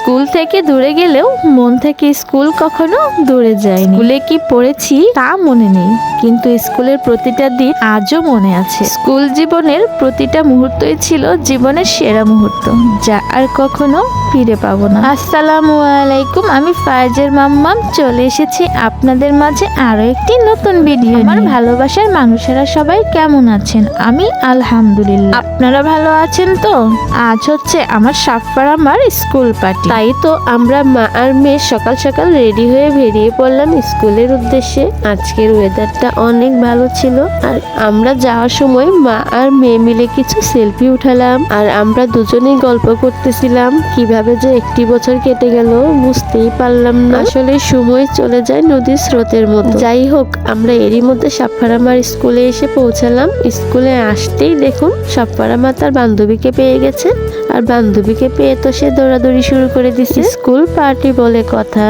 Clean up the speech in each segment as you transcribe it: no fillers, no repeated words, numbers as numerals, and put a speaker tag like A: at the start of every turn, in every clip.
A: School থেকে দূরে গেলেও মন থেকে স্কুল কখনো দূরে যায়নি। স্কুলে কি পড়েছি তা মনে নেই, কিন্তু স্কুলের প্রতিটা দিন আজও মনে আছে। স্কুল জীবনের প্রতিটা মুহূর্তই ছিল জীবনের সেরা মুহূর্ত, যা আর কখনো ফিরে পাবো না। আসসালামু আলাইকুম, আমি ফায়েজের মাম্মাম চলে এসেছি আপনাদের মাঝে আরো একটি নতুন ভিডিও। আমার ভালোবাসার মানুষেরা সবাই কেমন আছেন? আমি আলহামদুলিল্লাহ, আপনারা ভালো আছেন তো? আজ হচ্ছে আমার সাফার আমার স্কুল পার্টি, তাই তো আমরা মা আর মেয়ে সকাল সকাল রেডি হয়ে বেরিয়ে পড়লাম স্কুলের উদ্দেশ্যে। আজকের ওয়েদারটা অনেক ভালো ছিল, আর আমরা যাওয়ার সময় মা আর মেয়ে মিলে কিছু সেলফি উঠালাম, আর আমরা দুজনেই গল্প করতেছিলাম। কিভাবে যে একটি বছর কেটে গেল বুঝতেই পারলাম না। আসলে সময় চলে যায় নদীর স্রোতের মতো। যাই হোক, আমরা এরই মধ্যে সাফারামার স্কুলে এসে পৌঁছালাম। স্কুলে আসতেই দেখুন সাফারামা তার বান্ধবীকে পেয়ে গেছে, আর বান্ধবীকে পেয়ে তো সে দৌড়াদৌড়ি শুরু করে দিছে। স্কুল পার্টি বলে কথা।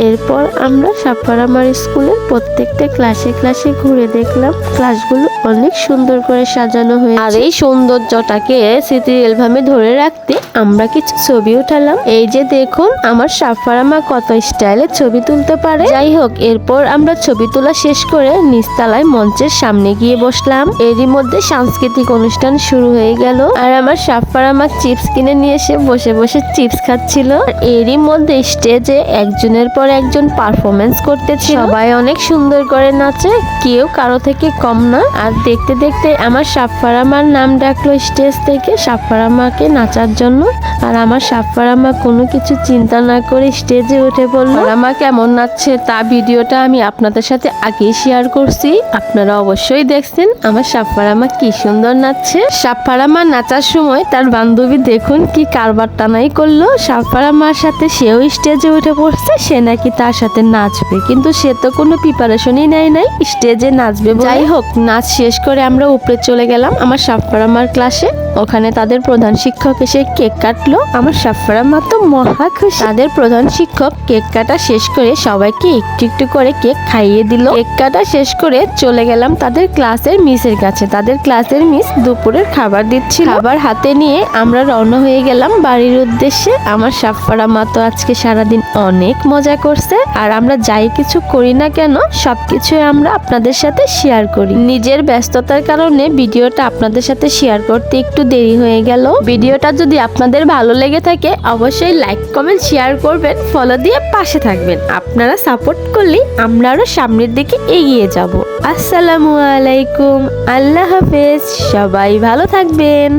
A: এরপর আমরা সাফারামার স্কুলের প্রত্যেকটা ক্লাসে ক্লাসে ঘুরে দেখলাম ক্লাসগুলো অনেক সুন্দর করে সাজানো হয়েছে। আর এই সৌন্দর্যটাকে স্মৃতির অ্যালবামে ধরে রাখতে আমরা কিছু ছবি উঠালাম। এই যে দেখুন আমার সাফারামা কত স্টাইলে ছবি তুলতে পারে। যাই হোক, এরপর আমরা ছবি তোলা শেষ করে নিচতলায় মঞ্চের সামনে গিয়ে বসলাম। এরই মধ্যে সাংস্কৃতিক অনুষ্ঠান শুরু হয়ে গেল, আর আমার সাফারামা চিপস কিনে নিয়ে এসে বসে বসে চিপস খাচ্ছিল। আর এরই মধ্যে স্টেজে একজনের পর একজন পারফরমেন্স করতেছিল। সবাই অনেক সুন্দর করে নাচে, কেউ কারো থেকে কম না। আর দেখতে দেখতে আমার সাফারামার নাম ডাকলো স্টেজ থেকে সাফারামাকে নাচার জন্য। আর আমার সাফারামা কোনো কিছু চিন্তা না করে স্টেজে উঠে পড়লো। আমার কেমন নাচছে তা ভিডিওটা আমি আপনাদের সাথে আগেই শেয়ার করছি, আপনারা অবশ্যই দেখছেন আমার সাফারামা কি সুন্দর নাচছে। সাফারামা নাচার সময় তার বান্ধবী দেখুন কি কারবার টানাই করলো সাফারামার সাথে। সেও স্টেজে উঠে পড়ছে, সে নাকি তার সাথে নাচবে, কিন্তু সে তো কোনো প্রিপারেশনই নেয় নাই স্টেজে নাচবে। যাই হোক, নাচ শেষ করে আমরা উপরে চলে গেলাম আমার সাফারামার ক্লাসে। ওখানে তাদের প্রধান শিক্ষক এসে কেক কাটলো। আমার সাফারামা তো মহা খুশি। তাদের প্রধান শিক্ষক কেক কাটা শেষ করে সবাইকে একটু একটু করে কেক খাইয়ে দিল। কেক কাটা শেষ করে চলে গেলাম তাদের ক্লাসের মিসের কাছে। তাদের ক্লাসের মিস দুপুরের খাবার দিচ্ছিল। খাবার হাতে নিয়ে আমরা রওনা হয়ে গেলাম বাড়ির উদ্দেশ্যে। আমার সাফারামা তো আজকে সারাদিন অনেক মজা করছে, আর আমরা যাই কিছু করি না কেন সবকিছু আমরা আপনাদের সাথে শেয়ার করি। নিজের ব্যস্ততার কারণে ভিডিওটা আপনাদের সাথে শেয়ার করতে একটু দেরি হয়ে গেল। ভিডিওটা যদি আপনাদের ভালো লেগে থাকে অবশ্যই লাইক কমেন্ট শেয়ার করবেন, ফলো দিয়ে পাশে থাকবেন। আপনারা সাপোর্ট করলেই আমরা আরো সামনের দিকে এগিয়ে যাব। আসসালামু আলাইকুম, আল্লাহ হাফেজ, সবাই ভালো থাকবেন।